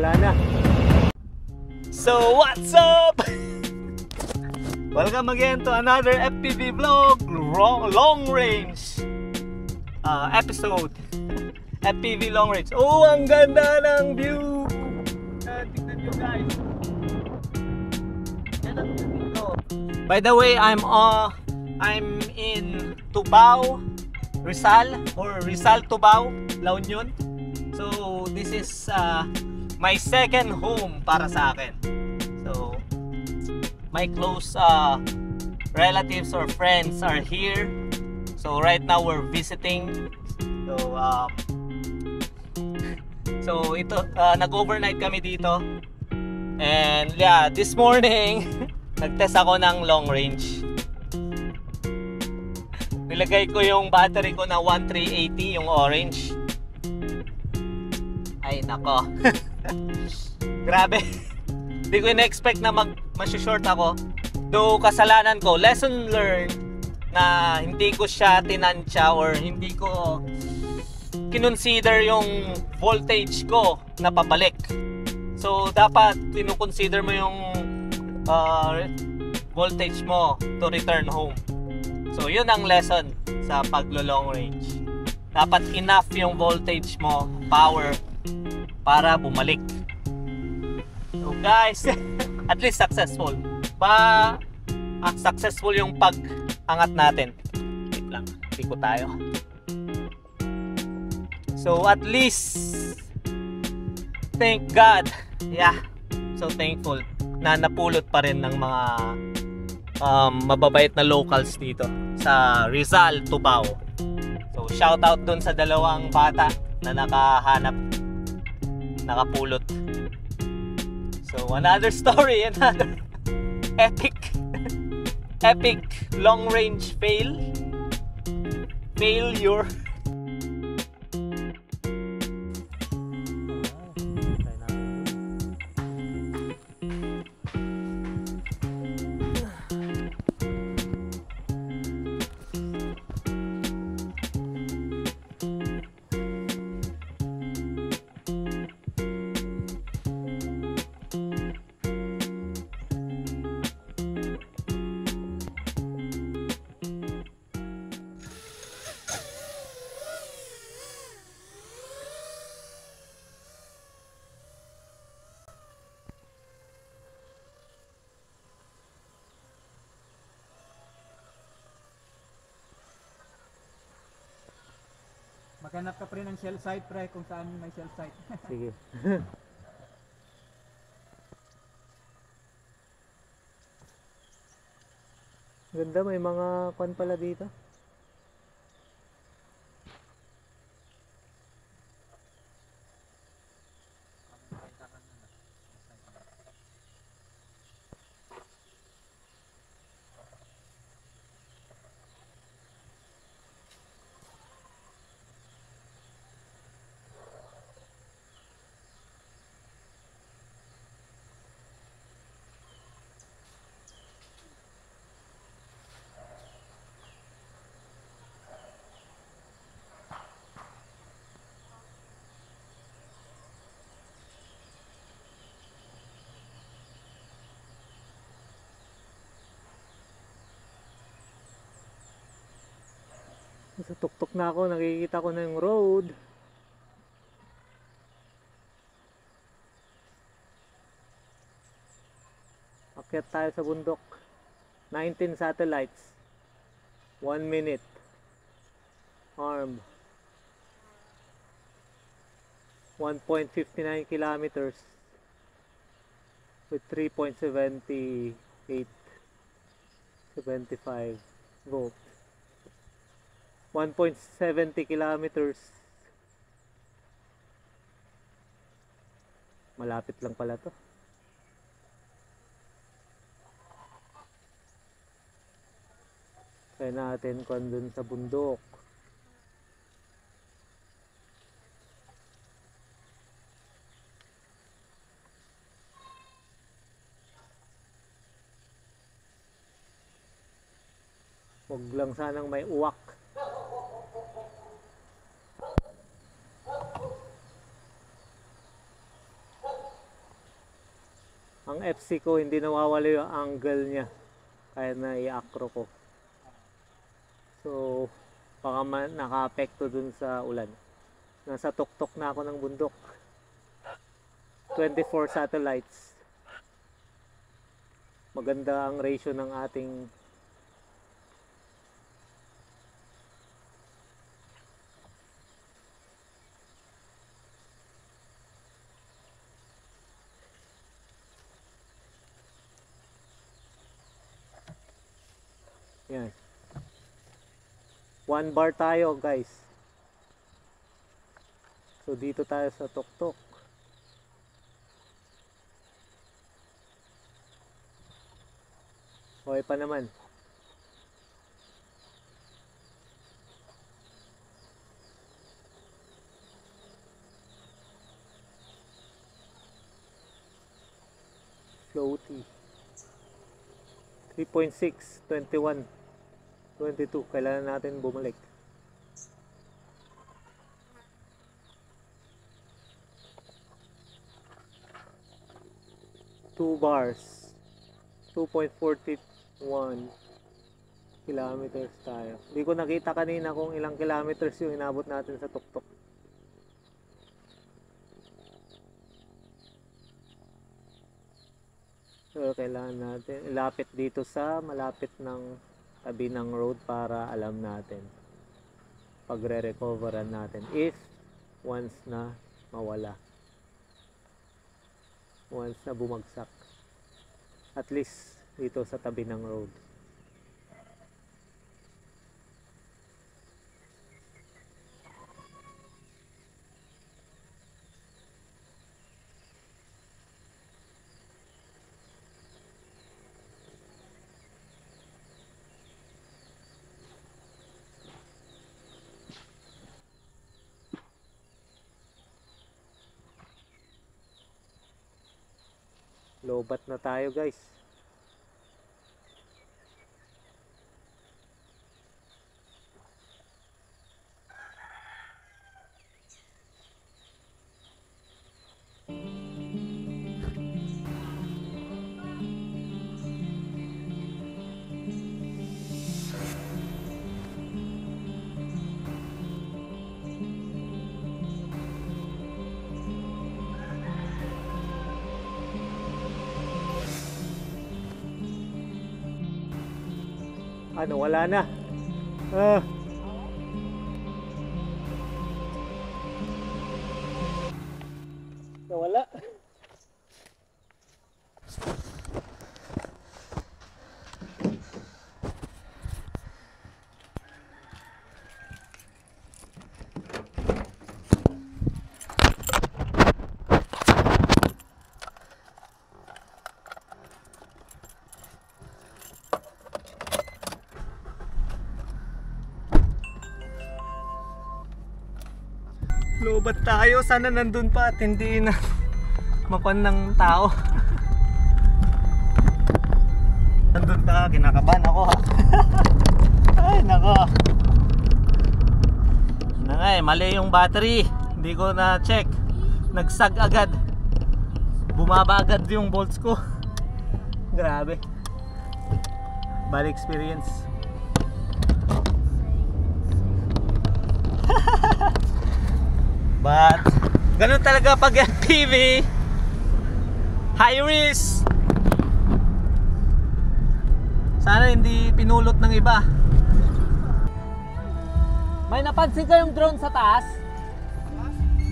Wala na. So what's up? Welcome again to another FPV vlog, long range episode. FPV long range. Oh, ang ganda ng view. Tingnan nyo guys. By the way, I'm in Tubao, Rizal, or Rizal Tubao, La Union. So this is my second home para sa akin. So my close relatives or friends are here. So right now we're visiting. So ito nag-overnight kami dito. And yeah, this morning nag-test ako ng long range. Nilagay ko yung battery ko na 1380, yung orange. Ay nako. Grabe. Hindi ko in-expect na mas-short ako. Though kasalanan ko, lesson learned na hindi ko siya tinansya or hindi ko kinonsider yung voltage ko na pabalik. So dapat kinukonsider mo yung voltage mo to return home. So yun ang lesson sa paglo-long range. Dapat enough yung voltage mo, power, para bumalik. So guys, at least successful. Successful yung pag-angat natin. Wait lang, ikot tayo. So at least, thank God. Yeah, so thankful na napulot pa rin ng mga mababait na locals dito sa Rizal, Tubao. So shout out dun sa dalawang bata na nakapulot. So another story, another epic long range failure. Maghanap ka pa rin ng shell site, pre, kung saan may shell site. Sige. Ganda, may mga kwan pala dito. Sa tuktok na ako, nakikita ko na yung road. Akyat tayo sa bundok. 19 satellites. 1 minute. Arm. 1.59 kilometers with 3.78 75 volts. 1.70 kilometers. Malapit lang pala to. Kaya natin kung dun sa bundok. Huwag lang sanang may uwak. Ang FC ko hindi nawawala yung angle niya. Kaya na i-acro ko. So, baka naka-apekto dun sa ulan. Nasa tuktok na ako ng bundok. 24 satellites. Maganda ang ratio ng ating yan. 1 bar tayo, guys. So dito tayo sa tuktok. Okay pa naman. Floaty. 3.6, 21, 22. Kailangan natin bumalik. Two bars. 2.41 kilometers tayo. Hindi ko nakita kanina kung ilang kilometers yung inabot natin sa tuktok. So, kailangan natin ilapit dito sa malapit ng tabi ng road para alam natin pagre-recoveran natin if once na mawala, once na bumagsak, at least dito sa tabi ng road. Lobat na tayo, guys. Ano, wala na. Nawala. Lobat tayo, sana nandun pa at hindi na mapan ng tao. Nandun pa, kinakabahan ako ha. Ay nako. Na nga mali yung battery. Hindi ko na check. Nagsag agad. Bumaba agad yung volts ko. Grabe. Bad experience. But ganun talaga pag TV, high risk. Sana hindi pinulot ng iba. May napansin kayong drone sa taas?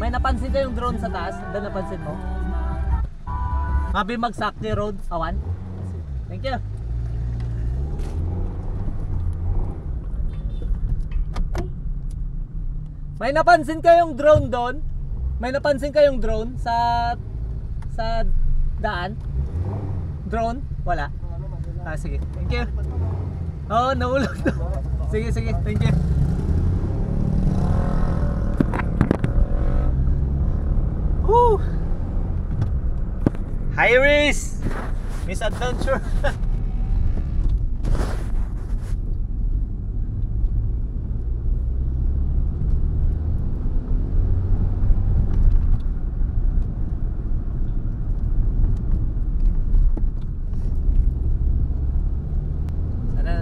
May napansin kayong drone sa taas? Doon napansin mo? Mabimagsak ni road, awan. Thank you. May napansin kayong drone doon? May napansin kayong drone sa daan? Drone? Wala. Ah, sige. Thank you. Oh, nahulog na. Sige, sige. Thank you. Woo! High risk! Misadventure!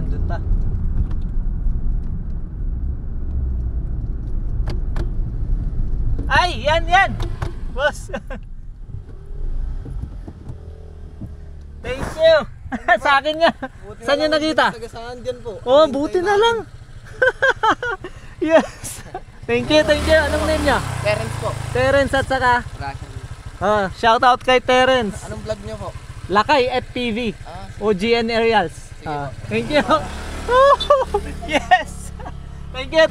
nandun pa. Ay, yan! Boss! Thank you! Sa akin nga! Saan nyo nakita? Tagasaan dyan po. Oh, buti na lang! Yes! Thank you! Anong name niya? Parents po. Terence at saka Russian. shout out kay Terence. Anong vlog niyo po? Lakay FPV. Ah, OGN Aerials. po. Thank you. Yes. Thank you.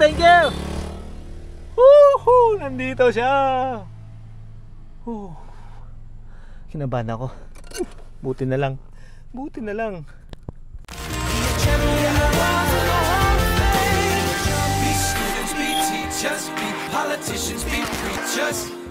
Woohoo! Nandito siya. Kinabahan ako. Buti na lang. Be students, be teachers, be politicians, be preachers.